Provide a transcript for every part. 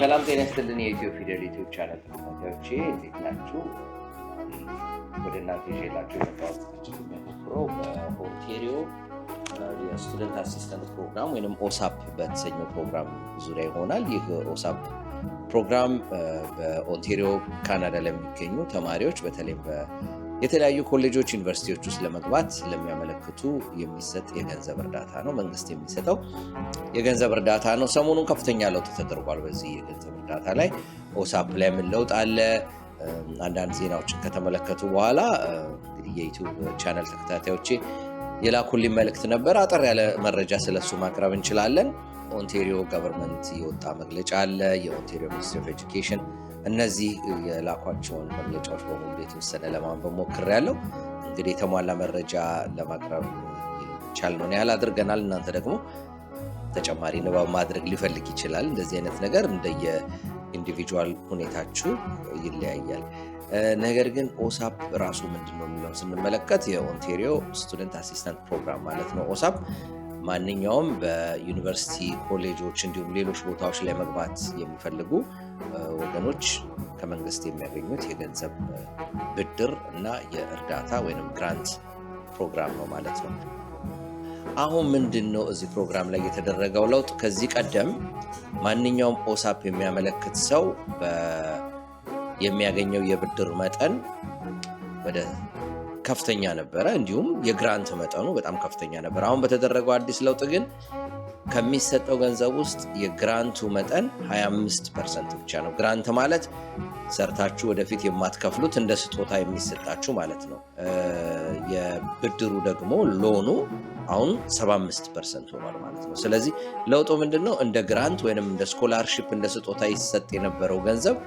ሰላም ጤና ይስጥልን የኢትዮ ፊደል ዩቲዩብ ቻናል ተከታታዮቼ እንዴት ናችሁ? ወደ እናንተ ይዤላችሁ የመጣሁት ዝግጅት የሚያተኩረው በኦንታሪዮ የስቱደንት አሲስታንት ፕሮግራም ወይም ኦሳፕ በተሰኘው ፕሮግራም ዙሪያ ይሆናል። ይህ ኦሳፕ ፕሮግራም በኦንታሪዮ ካናዳ ለሚገኙ ተማሪዎች በተለይም የተለያዩ ኮሌጆች ዩኒቨርሲቲዎች ውስጥ ለመግባት ለሚያመለክቱ የሚሰጥ የገንዘብ እርዳታ ነው። መንግስት የሚሰጠው የገንዘብ እርዳታ ነው። ሰሞኑን ከፍተኛ ለውጥ ተደርጓል። በዚህ የገንዘብ እርዳታ ላይ ኦሳፕ ላይ ምን ለውጥ አለ? አንዳንድ ዜናዎችን ከተመለከቱ በኋላ እንግዲህ የዩቲዩብ ቻናል ተከታታዮቼ የላኩልኝ መልእክት ነበር። አጠር ያለ መረጃ ስለሱ ማቅረብ እንችላለን። ኦንታሪዮ ገቨርንመንት የወጣ መግለጫ አለ። የኦንታሪዮ ሚኒስትሪ ኦፍ ኤጁኬሽን እነዚህ የላኳቸውን መግለጫዎች በሙሉ የተወሰነ ለማንበብ ሞክሬያለሁ። እንግዲህ የተሟላ መረጃ ለማቅረብ ቻልነውን ያህል አድርገናል። እናንተ ደግሞ ተጨማሪ ንባብ ማድረግ ሊፈልግ ይችላል። እንደዚህ አይነት ነገር እንደየ ኢንዲቪጁዋል ሁኔታችሁ ይለያያል። ነገር ግን ኦሳፕ ራሱ ምንድን ነው የሚለውን ስንመለከት የኦንታሪዮ ስቱደንት አሲስታንት ፕሮግራም ማለት ነው። ኦሳፕ ማንኛውም በዩኒቨርሲቲ ኮሌጆች፣ እንዲሁም ሌሎች ቦታዎች ላይ መግባት የሚፈልጉ ወገኖች ከመንግስት የሚያገኙት የገንዘብ ብድር እና የእርዳታ ወይም ግራንት ፕሮግራም ነው ማለት ነው። አሁን ምንድን ነው እዚህ ፕሮግራም ላይ የተደረገው ለውጥ? ከዚህ ቀደም ማንኛውም ኦሳፕ የሚያመለክት ሰው የሚያገኘው የብድር መጠን ወደ ከፍተኛ ነበረ፣ እንዲሁም የግራንት መጠኑ በጣም ከፍተኛ ነበር። አሁን በተደረገው አዲስ ለውጥ ግን ከሚሰጠው ገንዘብ ውስጥ የግራንቱ መጠን 25% ብቻ ነው። ግራንት ማለት ሰርታችሁ ወደፊት የማትከፍሉት እንደ ስጦታ የሚሰጣችሁ ማለት ነው። የብድሩ ደግሞ ሎኑ አሁን 75% ሆኗል ማለት ነው። ስለዚህ ለውጡ ምንድነው? እንደ ግራንት ወይንም እንደ ስኮላርሺፕ እንደ ስጦታ ይሰጥ የነበረው ገንዘብ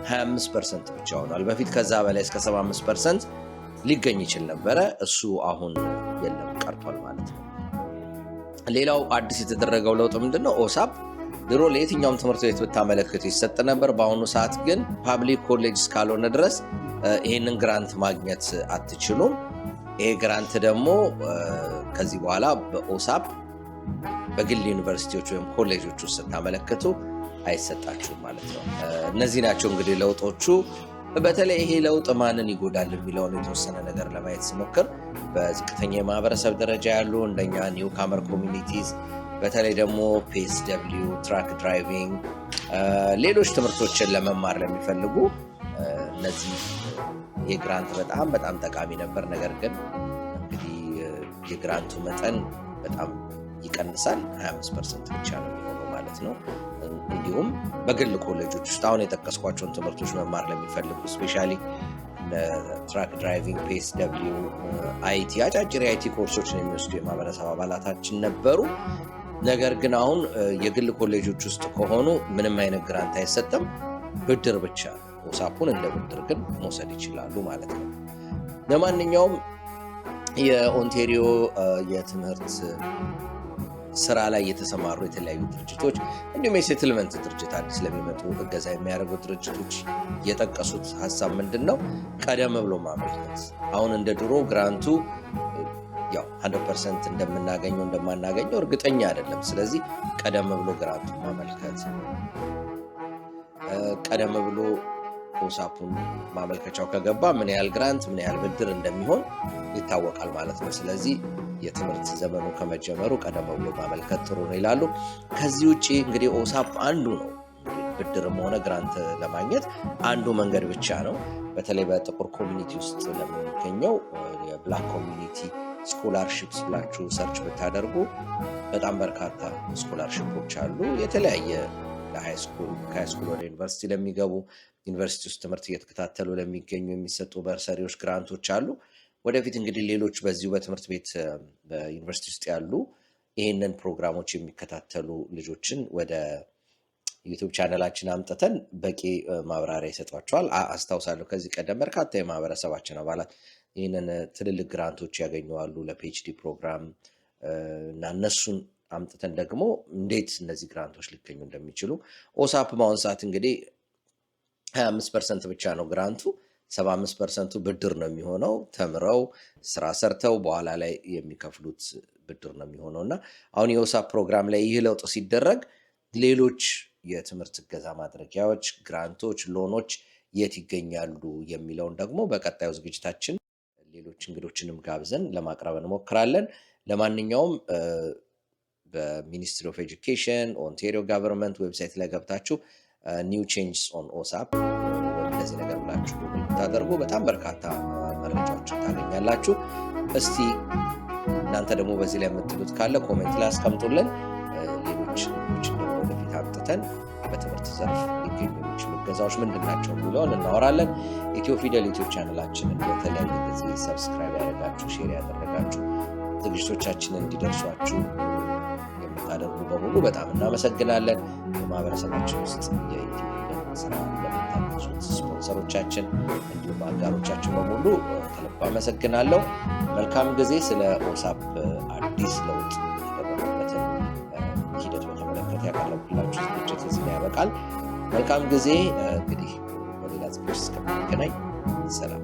25% ብቻ ሆኗል። በፊት ከዛ በላይ እስከ 75% ሊገኝ ይችል ነበረ። እሱ አሁን የለም ቀርቷል ማለት ነው። ሌላው አዲስ የተደረገው ለውጥ ምንድነው? ኦሳፕ ድሮ ለየትኛውም ትምህርት ቤት ብታመለክቱ ይሰጥ ነበር። በአሁኑ ሰዓት ግን ፓብሊክ ኮሌጅ እስካልሆነ ድረስ ይህንን ግራንት ማግኘት አትችሉም። ይሄ ግራንት ደግሞ ከዚህ በኋላ በኦሳፕ በግል ዩኒቨርሲቲዎች ወይም ኮሌጆች ውስጥ ስታመለክቱ አይሰጣችሁም ማለት ነው። እነዚህ ናቸው እንግዲህ ለውጦቹ። በተለይ ይሄ ለውጥ ማንን ይጎዳል የሚለውን የተወሰነ ነገር ለማየት ስሞክር በዝቅተኛ የማህበረሰብ ደረጃ ያሉ እንደኛ ኒው ካመር ኮሚኒቲዝ፣ በተለይ ደግሞ PSW፣ ትራክ ድራይቪንግ፣ ሌሎች ትምህርቶችን ለመማር ለሚፈልጉ እነዚህ የግራንት በጣም ጠቃሚ ነበር። ነገር ግን እንግዲህ የግራንቱ መጠን በጣም ይቀንሳል። 25% ብቻ ነው የሚሆነው ማለት ነው። እንዲሁም በግል ኮሌጆች ውስጥ አሁን የጠቀስኳቸውን ትምህርቶች መማር ለሚፈልጉ ስፔሻሊ ትራክ ድራይቪንግ፣ PSW፣ IT አጫጭር የአይቲ ኮርሶችን የሚወስዱ የማህበረሰብ አባላታችን ነበሩ። ነገር ግን አሁን የግል ኮሌጆች ውስጥ ከሆኑ ምንም አይነት ግራንት አይሰጥም፣ ብድር ብቻ። ኦሳፑን እንደ ብድር ግን መውሰድ ይችላሉ ማለት ነው። ለማንኛውም የኦንታሪዮ የትምህርት ስራ ላይ የተሰማሩ የተለያዩ ድርጅቶች እንዲሁም የሴትልመንት ድርጅት አዲስ ለሚመጡ እገዛ የሚያደርጉ ድርጅቶች የጠቀሱት ሀሳብ ምንድን ነው? ቀደም ብሎ ማመልከት። አሁን እንደ ድሮ ግራንቱ ያው 100% እንደምናገኘው እንደማናገኘው እርግጠኛ አይደለም። ስለዚህ ቀደም ብሎ ግራንቱ ማመልከት፣ ቀደም ብሎ ኦሳፑን ማመልከቻው ከገባ ምን ያህል ግራንት ምን ያህል ብድር እንደሚሆን ይታወቃል ማለት ነው። ስለዚህ የትምህርት ዘመኑ ከመጀመሩ ቀደም ብሎ ማመልከት ጥሩ ነው ይላሉ። ከዚህ ውጭ እንግዲህ ኦሳፕ አንዱ ነው፣ ብድርም ሆነ ግራንት ለማግኘት አንዱ መንገድ ብቻ ነው። በተለይ በጥቁር ኮሚኒቲ ውስጥ ለሚገኘው የብላክ ኮሚኒቲ ስኮላርሺፕስ ብላችሁ ሰርች ብታደርጉ በጣም በርካታ ስኮላርሺፖች አሉ። የተለያየ ለሃይስኩል፣ ከሃይስኩል ወደ ዩኒቨርሲቲ ለሚገቡ፣ ዩኒቨርሲቲ ውስጥ ትምህርት እየተከታተሉ ለሚገኙ የሚሰጡ በርሰሪዎች፣ ግራንቶች አሉ። ወደፊት እንግዲህ ሌሎች በዚሁ በትምህርት ቤት በዩኒቨርሲቲ ውስጥ ያሉ ይህንን ፕሮግራሞች የሚከታተሉ ልጆችን ወደ ዩቱብ ቻነላችን አምጥተን በቂ ማብራሪያ ይሰጧቸዋል። አስታውሳለሁ ከዚህ ቀደም በርካታ የማህበረሰባችን አባላት ይህንን ትልልቅ ግራንቶች ያገኘዋሉ ለፒኤችዲ ፕሮግራም እና እነሱን አምጥተን ደግሞ እንዴት እነዚህ ግራንቶች ሊገኙ እንደሚችሉ ኦሳፕ በአሁኑ ሰዓት እንግዲህ 25% ብቻ ነው ግራንቱ፣ 75% ብድር ነው የሚሆነው። ተምረው ስራ ሰርተው በኋላ ላይ የሚከፍሉት ብድር ነው የሚሆነው እና አሁን የኦሳፕ ፕሮግራም ላይ ይህ ለውጥ ሲደረግ ሌሎች የትምህርት እገዛ ማድረጊያዎች፣ ግራንቶች፣ ሎኖች የት ይገኛሉ የሚለውን ደግሞ በቀጣዩ ዝግጅታችን ሌሎች እንግዶችንም ጋብዘን ለማቅረብ እንሞክራለን። ለማንኛውም በሚኒስትሪ ኦፍ ኤጁኬሽን ኦንታሪዮ ጋቨርንመንት ዌብሳይት ላይ ገብታችሁ ኒው ቼንጅስ ኦን ኦሳፕ እንደዚህ ነገር ብላችሁ ታደርጉ በጣም በርካታ መረጃዎችን ታገኛላችሁ። እስቲ እናንተ ደግሞ በዚህ ላይ የምትሉት ካለ ኮሜንት ላይ አስቀምጡልን። ሌሎች ደግሞ ወደፊት አምጥተን በትምህርት ዘርፍ ሊገኙ የሚችሉ እገዛዎች ምንድን ናቸው የሚለውን እናወራለን። ኢትዮ ፊደል ዩቲዩብ ቻናላችንን በተለያየ ጊዜ ሰብስክራይብ ያደረጋችሁ፣ ሼር ያደረጋችሁ፣ ዝግጅቶቻችንን እንዲደርሷችሁ የምታደርጉ በሙሉ በጣም እናመሰግናለን። በማህበረሰባችን ውስጥ የኢትዮ ፊደል ስራ ለምታገዙት ስፖንሰሮቻችን እንዲሁም አጋሮቻችን በሙሉ ከልብ አመሰግናለሁ። መልካም ጊዜ። ስለ ኦሳፕ አዲስ ለውጥ የተደረገበትን ሂደት በተመለከተ ያቀረብኩላችሁ ዝግጅት እዚህ ላይ ያበቃል። መልካም ጊዜ። እንግዲህ በሌላ ዝግጅት እስከምንገናኝ ሰላም።